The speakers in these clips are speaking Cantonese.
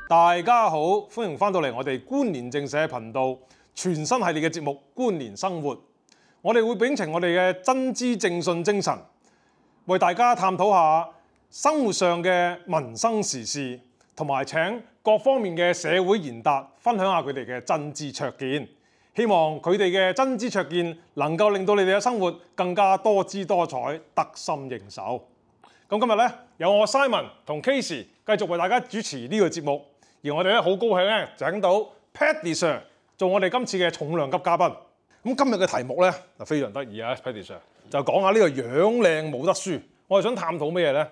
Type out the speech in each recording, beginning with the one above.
大家好，歡迎翻到嚟我哋觀年正社頻道全新系列嘅節目《觀年生活》。我哋會秉承我哋嘅真知正信精神，為大家探討下生活上嘅民生時事，同埋請各方面嘅社會賢達分享下佢哋嘅真知灼見。希望佢哋嘅真知灼見能夠令到你哋嘅生活更加多姿多彩、得心應手。咁今日咧有我 Simon 同 Casey 繼續為大家主持呢個節目，而我哋咧好高興咧請到 Paddy Sir 做我哋今次嘅重量級嘉賓。咁今日嘅題目咧就非常得意啊 ，Paddy Sir 就講下呢個樣靚冇得輸。我哋想探討咩嘢咧？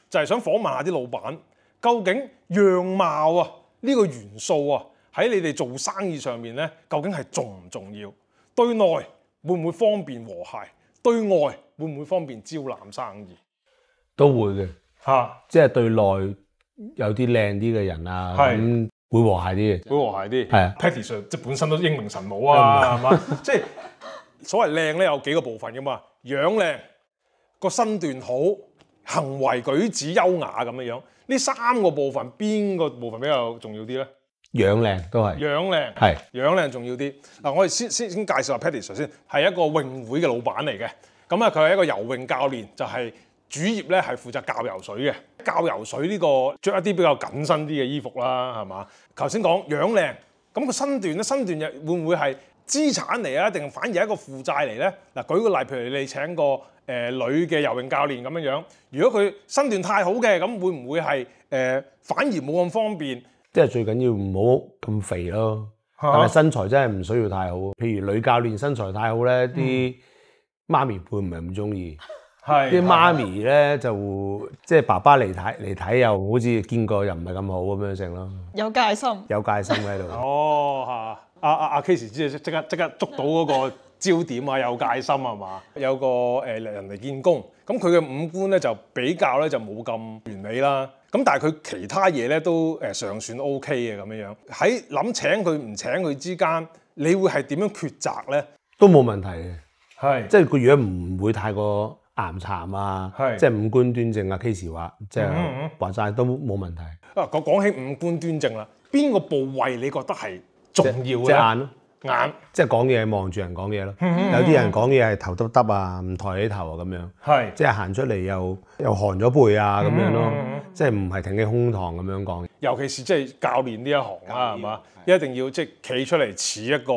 就係想訪問下啲老闆，究竟樣貌啊呢個元素啊喺你哋做生意上面咧，究竟係重唔重要？對內會唔會方便和諧？對外會唔會方便招攬生意？都會嘅嚇，即係對內有啲靚啲嘅人啊，咁會和諧啲嘅，會和諧啲。係啊 Paddy Sir 即係本身都英明神武啊，係嘛？即係所謂靚咧有幾個部分噶嘛，樣靚、個身段好、行為舉止優雅咁樣樣。呢三個部分邊個部分比較重要啲咧？樣靚都係，樣靚係樣靚重要啲。嗱，我哋先介紹下 Paddy Sir 先，係一個泳會嘅老闆嚟嘅。咁啊，佢係一個游泳教練，就係主業咧係負責教游水嘅。教游水呢個着一啲比較緊身啲嘅衣服啦，係嘛？頭先講樣靚，咁個身段咧，身段又會唔會係資產嚟啊？定反而係一個負債嚟咧？嗱，舉個例，譬如你請個女嘅游泳教練咁樣樣，如果佢身段太好嘅，咁會唔會係反而冇咁方便？即係最緊要唔好咁肥咯，但係身材真係唔需要太好。譬如女教練身材太好咧，啲媽咪會唔係咁中意。啲媽咪咧就即係爸爸嚟睇又好似見過又唔係咁好咁樣成咯。有戒心，有戒心喺度。哦，嚇！阿 Casey 即刻捉到嗰個焦點啊，有戒心係嘛？有個人嚟見工，咁佢嘅五官咧就比較咧就冇咁完美啦。咁但係佢其他嘢咧都尚算 OK 嘅咁樣樣。喺諗請佢唔請佢之間，你會係點樣抉擇咧？都冇問題嘅，係即係個樣唔會太過岩巉啊，即係五官端正啊。Casey 話即係話齋都冇問題。講起五官端正啦，邊個部位你覺得係重要嘅？即係眼咯，眼即係講嘢望住人講嘢咯。有啲人講嘢係頭耷耷啊，唔抬起頭啊咁樣。係即係行出嚟又寒咗背啊咁樣咯。即係唔係挺起胸膛咁樣講。尤其是即係教練呢一行啦，係嘛？一定要即係企出嚟似一個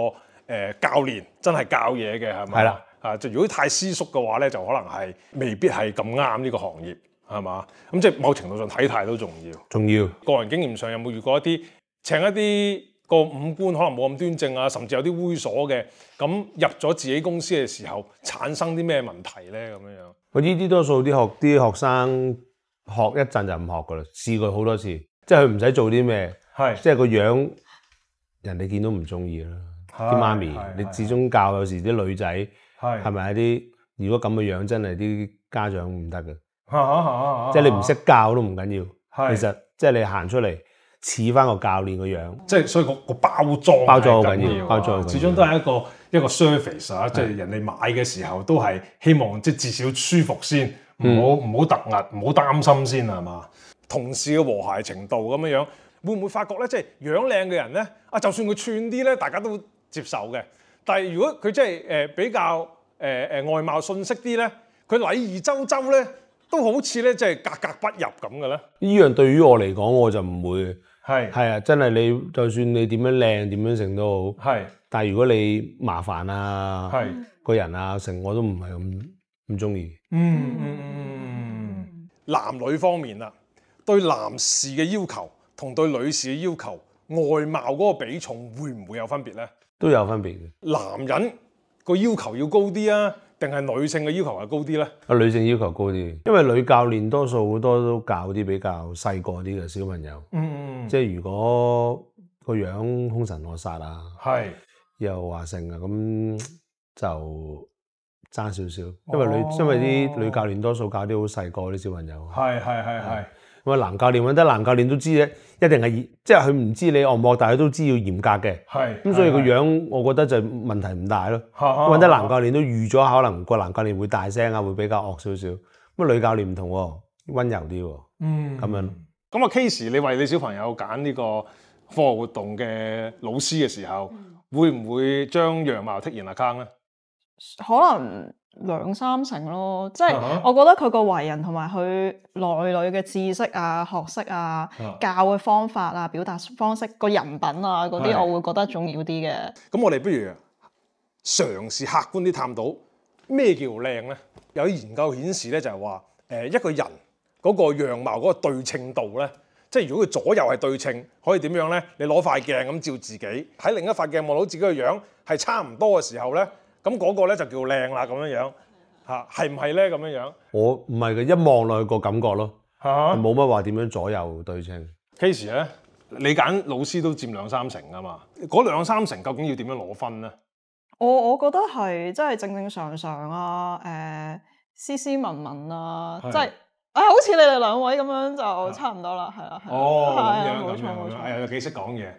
教練，真係教嘢嘅係咪？係啦。就如果太私縮嘅話咧，就可能係未必係咁啱呢個行業係嘛？咁即係某程度上體態都重要。重要。個人經驗上有冇遇過一啲請一啲個五官可能冇咁端正啊，甚至有啲猥瑣嘅，咁入咗自己公司嘅時候產生啲咩問題咧？咁樣樣。我呢啲多數啲學生學一陣就唔學噶啦，試過好多次，即係佢唔使做啲咩，即係個樣人哋見到唔中意啦。啲媽咪，你始終教有時啲女仔。係咪啲？如果咁嘅樣，真係啲家長唔得嘅。即係你唔識教都唔緊要。其實即係你行出嚟似翻個教練個樣。即係所以個包裝好緊要。包裝始終都係一個 service 啊！即係人哋買嘅時候都係希望即係至少舒服先，唔好突兀，唔好擔心先係嘛？同事嘅和諧程度咁樣樣，會唔會發覺咧？即係樣靚嘅人咧，就算佢串啲咧，大家都接受嘅。但係如果佢真係比較外貌遜色啲咧，佢禮儀周周咧，都好似咧即係格格不入咁嘅咧。呢樣對於我嚟講，我就唔會係啊！真係你就算你點樣靚點樣成都好，但係如果你麻煩啊，個人啊成我都唔係咁中意。男女方面啊，對男士嘅要求同對女士嘅要求，外貌嗰個比重會唔會有分別咧？都有分別嘅。男人個要求要高啲啊，定係女性嘅要求係高啲咧？女性要求高啲，因為女教練多數好多都教啲比較細個啲嘅小朋友。即係如果個樣兇神惡煞啊，又話性啊，咁就爭少少。因為啲女教練多數教啲好細個啲小朋友。咁男教練揾得男教練都知咧，一定係即係佢唔知你惡唔惡，但係佢都知要嚴格嘅。咁所以個樣，我覺得就問題唔大咯。揾得男教練都預咗，可能個男教練會大聲啊，會比較惡少少。咁女教練唔同喎，溫柔啲喎。咁樣。咁啊 case，你為你小朋友揀呢個課外活動嘅老師嘅時候，會唔會將樣貌剔然 account 咧？可能2-3成咯，即係我覺得佢個為人同埋佢內裏嘅知識啊、學識啊、教嘅方法啊、表達方式、個人品啊嗰啲，我會覺得重要啲嘅。咁我哋不如嘗試客觀啲探討咩叫靚咧？有啲研究顯示咧，就係話一個人嗰個樣貌嗰個對稱度咧，即係如果佢左右係對稱，可以點樣咧？你攞塊鏡咁照自己，喺另一塊鏡望到自己個樣係差唔多嘅時候咧，咁嗰個咧就叫靚啦咁樣樣嚇，係唔係咧咁樣樣？我唔係嘅，一望落去個感覺咯，冇乜話點樣左右對稱。case 咧，你揀老師都佔2-3成啊嘛，嗰2-3成究竟要點樣攞分咧？我覺得係即係正正常常啊，斯斯文文啊，即係好似你哋兩位咁樣就差唔多啦，係啦，哦，咁樣，哎呀，又幾識講嘢，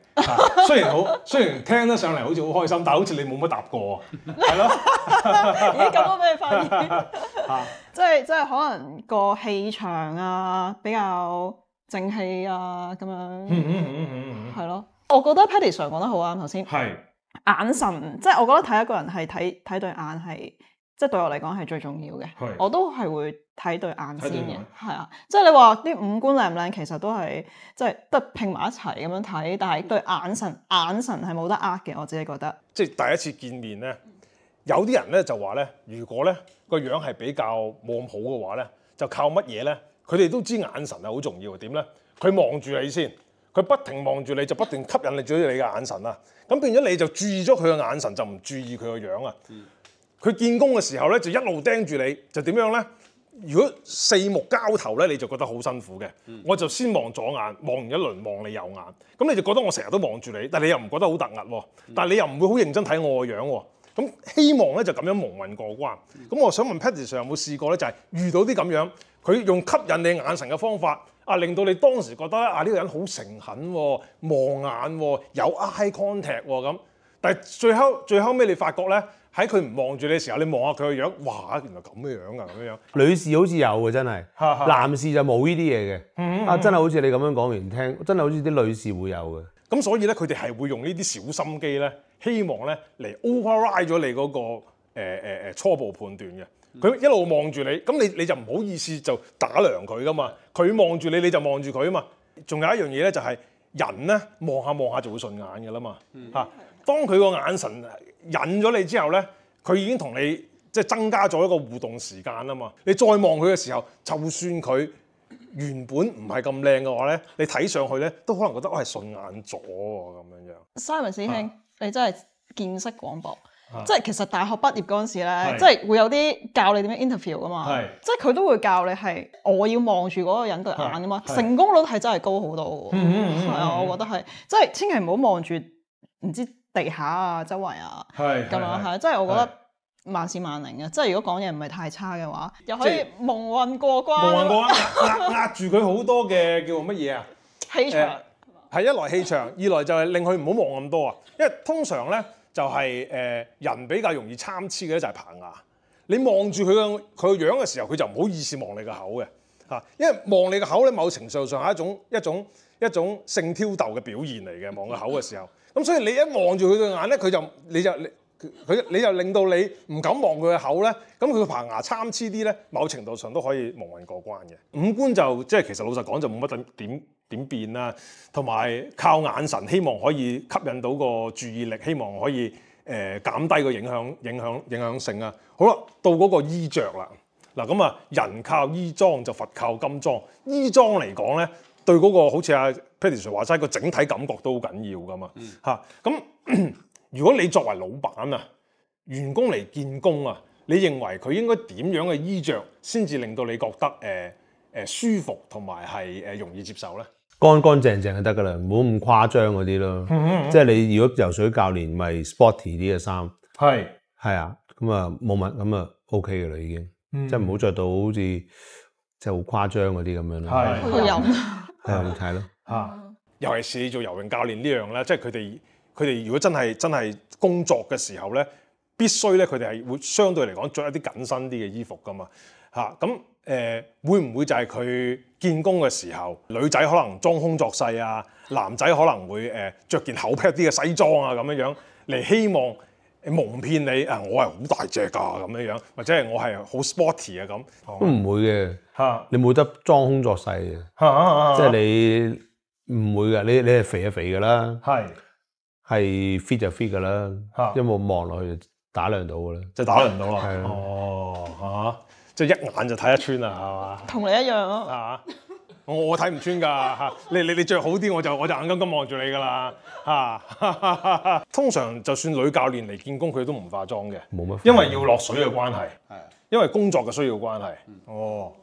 雖然聽得上嚟好似好開心，但係好似你冇乜答過，係咯，咦，咁都俾你發現，即係可能個氣場啊比較正氣啊咁樣，係咯，我覺得 Patty Sir 講得好啱頭先，係。眼神，即係我覺得睇一個人係睇對眼係，即係對我嚟講係最重要嘅。我都係會睇對眼先嘅，係啊。即係你話啲五官靚唔靚，其實都係即係得拼埋一齊咁樣睇，但係對眼神係冇得呃嘅，我自己覺得。即係第一次見面咧，有啲人咧就話咧，如果咧個樣係比較冇咁好嘅話咧，就靠乜嘢咧？佢哋都知眼神係好重要嘅，點咧？佢望住你先。佢不停望住你，就不斷吸引你咗你嘅眼神啦。咁變咗你就注意咗佢嘅眼神，就唔注意佢個樣啊。佢見工嘅時候咧，就一路盯住你，就點樣咧？如果四目交投咧，你就覺得好辛苦嘅。我就先望左眼，望完一輪望你右眼，咁你就覺得我成日都望住你，但係你又唔覺得好突兀喎。但係你又唔會好認真睇我個樣喎。咁希望咧就咁樣蒙混過關。咁我想問 Patty Sir 有冇試過咧？就係遇到啲咁樣，佢用吸引你眼神嘅方法。令到你當時覺得呢個人好誠懇喎，望眼喎，有 eye contact 喎咁。但係最後尾你發覺咧，喺佢唔望住你嘅時候，你望下佢個樣，哇！原來咁嘅樣啊，咁樣。女士好似有嘅真係，男士就冇呢啲嘢嘅。真係好似你咁樣講完聽，真係好似啲女士會有嘅。咁所以咧，佢哋係會用呢啲小心機咧，希望咧嚟 override 咗你嗰個初步判斷嘅。佢一路望住你，咁你就唔好意思就打量佢噶嘛。佢望住你，你就望住佢啊嘛。仲有一樣嘢咧，就係人咧望下就會順眼噶啦嘛。當佢個眼神引咗你之後咧，佢已經同你即係增加咗一個互動時間啊嘛。你再望佢嘅時候，就算佢原本唔係咁靚嘅話咧，你睇上去咧都可能覺得我係順眼咗喎咁樣樣。Simon 師兄，你真係見識廣博。即係其實大學畢業嗰陣時咧，即係會有啲教你點樣 interview 噶嘛，即係佢都會教你係我要望住嗰個人對眼噶嘛，成功率係真係高好多嘅，係啊，我覺得係，即係千祈唔好望住唔知地下啊、周圍啊咁樣係，即係我覺得萬事萬靈嘅，即係如果講嘢唔係太差嘅話，又可以蒙混過關，蒙混過關壓住佢好多嘅叫做乜嘢啊？氣場係一來氣場，二來就係令佢唔好望咁多啊，因為通常咧。就係人比較容易參差嘅咧，就係棚牙。你望住佢個樣嘅時候，佢就唔好意思望你個口嘅嚇，因為望你個口咧，某程度上係一種性挑逗嘅表現嚟嘅。望個口嘅時候，咁所以你一望住佢對眼咧，你就令到你唔敢望佢個口咧，咁佢個棚牙參差啲咧，某程度上都可以蒙混過關嘅。五官就即係其實老實講就冇乜點變啦，同埋靠眼神，希望可以吸引到個注意力，希望可以減低個影響性啊。好啦，到嗰個衣着啦，嗱咁啊，人靠衣裝就佛靠金裝。衣裝嚟講咧，對嗰個好似阿 Patty Sir 話齋個整體感覺都好緊要噶嘛嚇。咁如果你作為老闆啊，員工嚟見工啊，你認為佢應該點樣嘅衣着先至令到你覺得舒服同埋係容易接受咧？乾乾淨淨就得噶啦，唔好咁誇張嗰啲咯。即係你如果游水教練，咪 sporty 啲嘅衫。係啊，咁啊冇乜，咁啊 OK 噶啦已經。即係唔好着到好似即係好誇張嗰啲咁樣咯。去游係啊，睇咯。尤其是你做游泳教練呢樣咧，即係佢哋如果真係工作嘅時候咧，必須咧佢哋係會相對嚟講着一啲緊身啲嘅衣服噶嘛嚇。咁會唔會就係佢見工嘅時候，女仔可能裝腔作勢啊，男仔可能會著件厚劈啲嘅西裝啊咁樣嚟希望蒙騙你啊，我係好大隻㗎咁樣，或者係我係好 sporty 啊咁。都唔會嘅，你冇得裝腔作勢嘅，即係你唔會嘅，你係肥就肥㗎啦，係 fit 就 fit 㗎啦，因為我望落去就打量到㗎啦，就打量到啦。係哦，即係一眼就睇得穿啦，係嘛？同你一樣咯。啊！我睇唔穿㗎嚇，你著好啲我就眼金金望住你㗎啦嚇。通常就算女教練嚟見工，佢都唔化妝嘅，冇乜，因為要落水嘅關係，因為工作嘅需要關係。哦，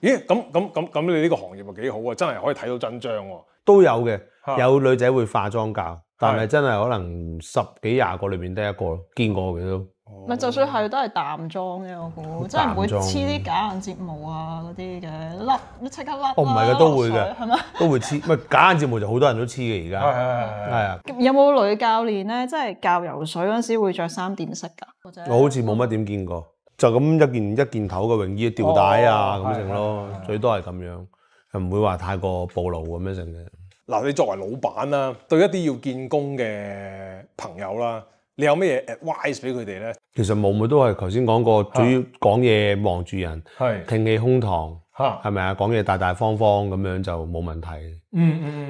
咦？咁你呢個行業咪幾好啊？真係可以睇到真章喎。都有嘅，有女仔會化妝教，但係真係可能10幾20個裏邊得一個咯，見過嘅都。咪就算係都係淡妝嘅，我估，即係唔會黐啲假眼睫毛啊嗰啲嘅，甩即刻甩。哦，唔係嘅，都會嘅，係咪？都會黐，咪假眼睫毛就好多人都黐嘅而家。係啊。有冇女教練咧？即係教游水嗰陣時會着3點式㗎？或者我好似冇乜點見過，就咁一件頭嘅泳衣吊帶啊咁成咯，最多係咁樣，又唔會話太過暴露咁樣成嘅。嗱，你作為老闆啦，對一啲要見工嘅朋友啦，你有咩嘢 advice 俾佢哋咧？其實冇，都係頭先講過，主要講嘢望住人，挺起胸膛，係咪啊？講嘢大大方方咁樣就冇問題。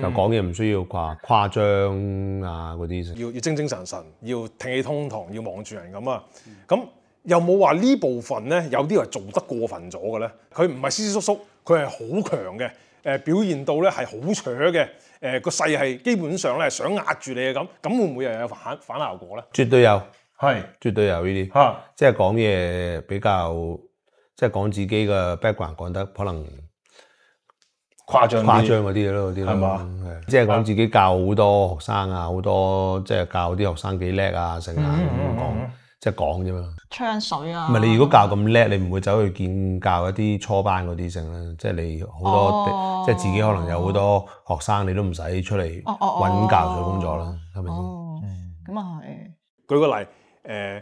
就講嘢唔需要誇張啊嗰啲。要精精神神，要挺起胸膛，要望住人咁啊。咁有冇話呢部分咧？有啲係做得過分咗嘅咧？佢唔係斯斯縮縮，佢係好強嘅。表現到咧係好扯嘅，個勢係基本上咧係想壓住你嘅咁會唔會又有反效果咧？絕對有，絕對有呢啲，即係講嘢比較，即係講自己嘅 background 講得可能誇張嗰啲咯，係嘛？即係講自己教好多學生啊，好多即係教啲學生幾叻啊，成啊咁講。即係講啫嘛，吹緊水啊！唔係你如果教咁叻，你唔會走去教一啲初班嗰啲成啦。即係你好多，即係自己可能有好多學生，你都唔使出嚟揾教授工作啦，係咪先？咁啊係。舉個例，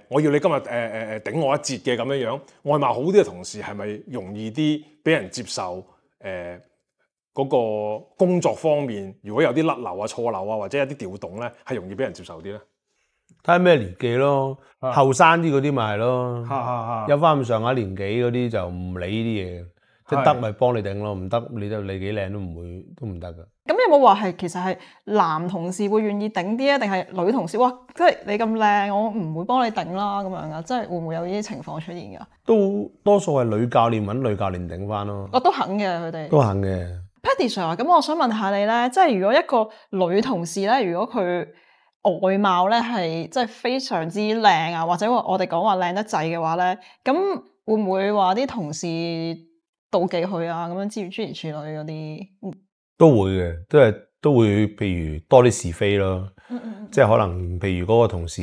我要你今日頂我一節嘅咁樣樣，外貌好啲嘅同事係咪容易啲俾人接受？嗰個工作方面，如果有啲甩漏啊、錯漏啊，或者有啲調動咧，係容易俾人接受啲咧？睇下咩年紀咯，後生啲嗰啲咪係咯，有翻咁上下年紀嗰啲就唔理呢啲嘢，即係得咪幫你頂咯，唔得你幾靚都唔得噶。咁有冇話係其實係男同事會願意頂啲啊，定係女同事哇，即係你咁靚，我唔會幫你頂啦咁樣噶，即係會唔會有呢啲情況出現噶？都多數係女教練揾女教練頂翻咯。我都肯嘅，佢哋都肯嘅。Paddy Sir， 咁我想問下你咧，即係如果一個女同事咧，如果佢外貌咧係即係非常之靚啊，或者我哋講話靚得滯嘅話咧，咁會唔會話啲同事妒忌佢啊？咁樣諸如此類嗰啲都會嘅，都會譬如多啲是非咯。即係可能譬如嗰個同事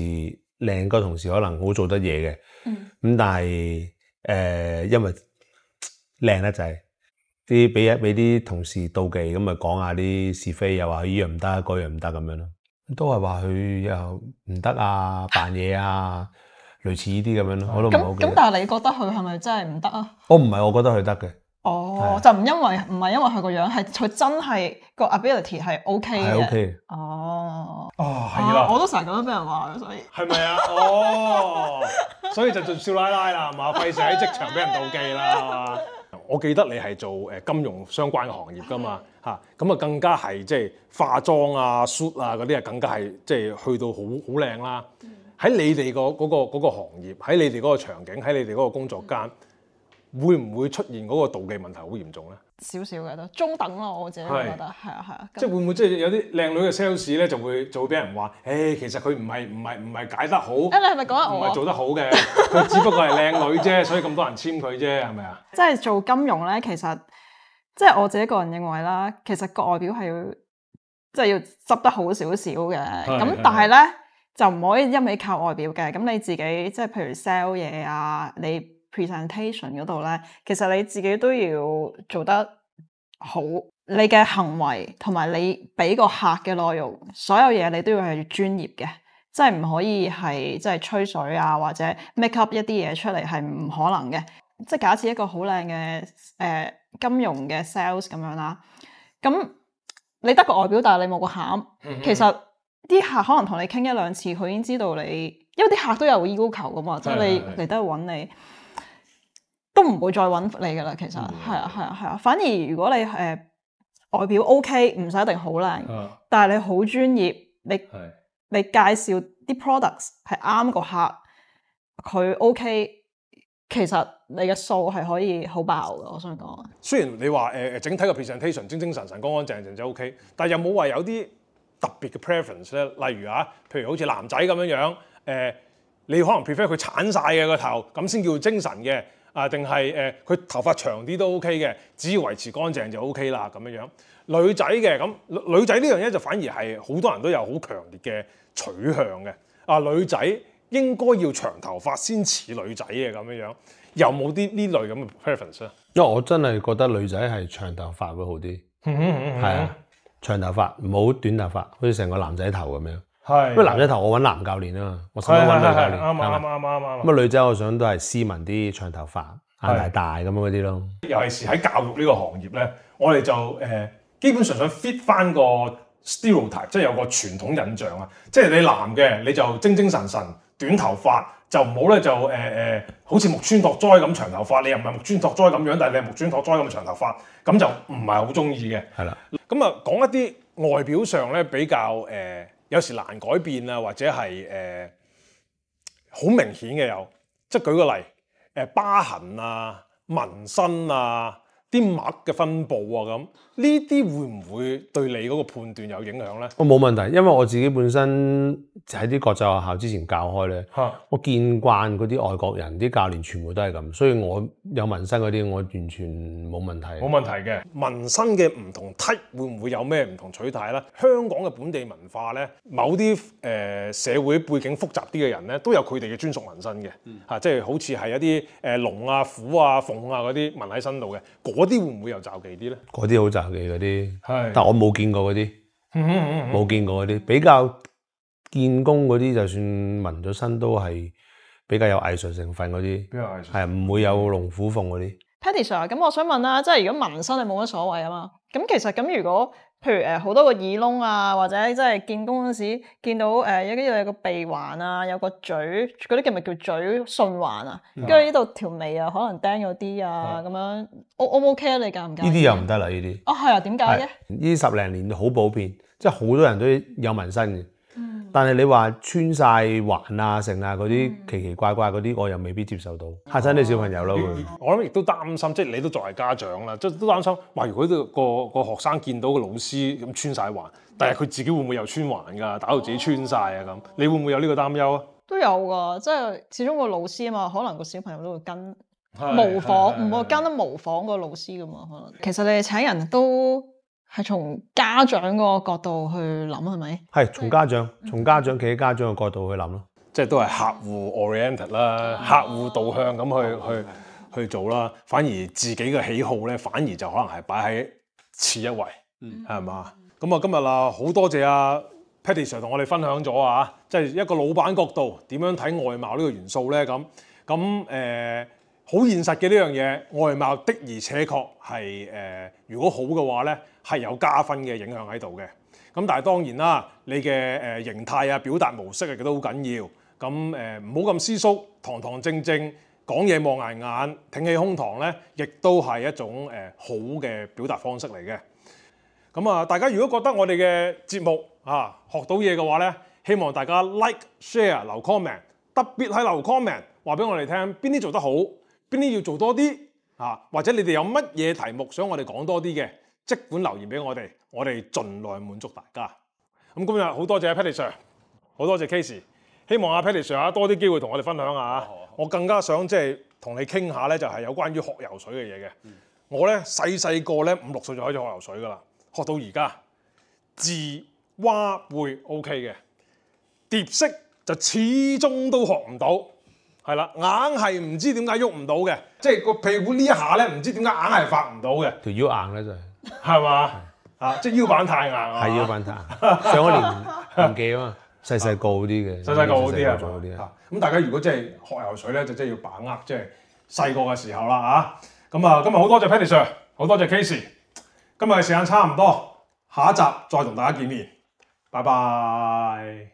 靚，個同事可能好做得嘢嘅，咁但係因為靚得滯，俾啲同事妒忌，咁咪講下啲是非，又話呢樣唔得，嗰樣唔得咁樣咯。都係話佢又唔得啊，扮嘢啊，類似呢啲咁樣咯，我都唔好記得。咁但係你覺得佢係咪真係唔得啊？我唔係，我覺得佢得嘅。哦，就唔係因為佢個樣，係佢真係個 ability 係 OK 嘅。係 OK。哦，係啦，我都成日咁樣俾人話嘅，所以係咪啊？哦，所以就做少奶奶啦，係嘛？費事喺職場俾人妒忌啦，係嘛？我記得你係做金融相關嘅行業㗎嘛，嚇咁啊更加係即係化妝啊、suit 啊嗰啲啊更加係即係去到好靚啦。喺你哋嗰個行業，喺你哋嗰個場景，喺你哋嗰個工作間，會唔會出現嗰個妒忌問題好嚴重咧？少少嘅都中等咯，我自己覺得係啊。即係會唔會即係有啲靚女嘅 sales 咧就會俾人話，其實佢唔係解得好，你係咪講我？唔係做得好嘅，佢只不過係靚女啫，所以咁多人簽佢啫，係咪啊？即係做金融咧，其實即係我自己個人認為啦，其實個外表係要即係要執得好少少嘅，咁但係咧就唔可以一味靠外表嘅，咁你自己即係譬如 sell 嘢啊，你presentation 嗰度咧，其實你自己都要做得好，你嘅行為同埋你俾個客嘅內容，所有嘢你都要係專業嘅，即係唔可以係即係吹水啊，或者 make up 一啲嘢出嚟係唔可能嘅。即係假設一個好靚嘅金融嘅 sales 咁樣啦，咁你得個外表，但係你冇個餡，其實啲客可能同你傾一兩次，佢已經知道你，因為啲客都有要求噶嘛，即係你嚟得揾你，都唔會再揾你噶啦。其實係啊，反而如果你外表 OK， 唔使一定好靚，但係你好專業，你介紹啲 products 係啱個客，佢 OK， 其實你嘅數係可以好爆嘅。我想講，雖然你話整體嘅 presentation 精精神神、乾乾淨淨就 OK， 但係有冇話有啲特別嘅 preference 咧？例如譬如好似男仔咁樣你可能 prefer 佢鏟晒嘅個頭，咁先叫精神嘅定係佢頭髮長啲都 OK 嘅，只要維持乾淨就 OK 啦咁樣。女仔嘅咁，女仔呢樣嘢就反而係好多人都有好強烈嘅取向嘅。女仔應該要長頭髮先似女仔嘅咁樣，有冇啲呢類咁嘅 preference 咧？因為我真係覺得女仔係長頭髮會好啲，係啊，長頭髮唔好短頭髮，好似成個男仔頭咁樣。係，因為男仔頭我揾男教練啊嘛，我使乜揾女教練？啱。咁女仔我想都係斯文啲，長頭髮，眼大咁嗰啲咯。尤其是喺教育呢個行業咧，我哋就基本上想 fit 翻個 stereotype， 即係有個傳統印象啊。即係你男嘅你就精精神神，短頭髮就唔好咧就好似木村拓哉咁長頭髮，你又唔係木村拓哉咁樣，但係你係木村拓哉咁長頭髮，咁就唔係好中意嘅。係啦，咁講一啲外表上咧比較有時難改變啊，或者係好明顯嘅有，即係舉個例疤痕啊、紋身啊、啲癦嘅分佈啊咁，呢啲會唔會對你嗰個判斷有影響咧？我冇問題，因為我自己本身喺啲國際學校之前教開咧，我見慣嗰啲外國人啲教練全部都係咁，所以我有紋身嗰啲我完全冇問題。冇問題嘅紋身嘅唔同 type 會唔會有咩唔同取態咧？香港嘅本地文化咧，某啲社會背景複雜啲嘅人咧，都有佢哋嘅專屬紋身嘅即係好似係一啲龍啊、虎啊、鳳啊嗰啲紋喺身度嘅，嗰啲會唔會又詐忌啲咧？嗰啲好詐忌嗰啲，但我冇見過嗰啲，冇見過嗰啲，比較見工嗰啲，就算紋咗身都係比較有藝術成分嗰啲，比較藝術係唔會有龍虎鳳嗰啲。Patty Sir， 咁我想問啦，即係如果紋身你冇乜所謂啊嘛？咁其實咁如果譬如好多個耳窿啊，或者即係見工嗰時見到有個鼻環啊，有個嘴嗰啲叫咪叫嘴順環啊，跟住呢度條眉啊可能釘咗啲啊咁樣，O 唔 OK 啊？你介唔介意？呢啲又唔得啦，呢啲。係啊，點解嘅？呢10零年好普遍，即係好多人都有紋身嘅。但係你話穿晒環啊、成啊嗰啲奇奇怪怪嗰啲，我又未必接受到，嚇親啲小朋友咯。我諗亦都擔心，即係你都作為家長啦，即係都擔心話，如果個學生見到個老師咁穿晒環，但係佢自己會唔會又穿環㗎？打到自己穿晒啊咁，你會唔會有呢個擔憂啊？都有㗎，即係始終個老師啊嘛，可能個小朋友都會跟模仿，唔會跟得模仿個老師㗎嘛。可能其實你哋請人都係從家長個角度去諗，係咪？係從家長企喺家長嘅角度去諗咯，即係都係客戶 oriented 啦，客戶導向咁去做啦。反而自己嘅喜好咧，反而就可能係擺喺次一位，係嘛？咁今日好多謝阿 Patty Sir 同我哋分享咗即係一個老闆角度點樣睇外貌呢個元素咧。咁好現實嘅呢樣嘢，外貌的而且確係如果好嘅話咧，係有加分嘅影響喺度嘅。咁但係當然啦，你嘅形態啊、表達模式亦都好緊要。咁唔好咁私縮，堂堂正正講嘢望眼眼，挺起胸膛咧，亦都係一種好嘅表達方式嚟嘅。咁大家如果覺得我哋嘅節目學到嘢嘅話咧，希望大家 like、share、留 comment， 特別係留 comment 話俾我哋聽邊啲做得好，邊啲要做多啲或者你哋有乜嘢題目想我哋講多啲嘅，即管留言俾我哋盡量滿足大家。咁今日好多謝 Patty Sir， 好多謝 Casey， 希望Patty Sir多啲機會同我哋分享下。我更加想即係同你傾下咧，就係有關於學游水嘅嘢嘅。我咧細個咧5、6歲就開始學游水噶啦，學到而家字蛙背 OK 嘅，蝶式就始終都學唔到。係啦，硬係唔知點解喐唔到嘅，即係個屁股呢一下咧，唔知點解硬係發唔到嘅。條腰硬咧就係嘛即係腰板太硬啊。係腰板太硬，上咗年紀啊嘛，細個好啲嘅，細個好啲啊。咁大家如果真係學游水咧，就真係要把握即係細個嘅時候啦嚇。咁啊，今日好多謝 Paddy Sir， 好多謝 Casey。今日嘅時間差唔多，下一集再同大家見面，拜拜。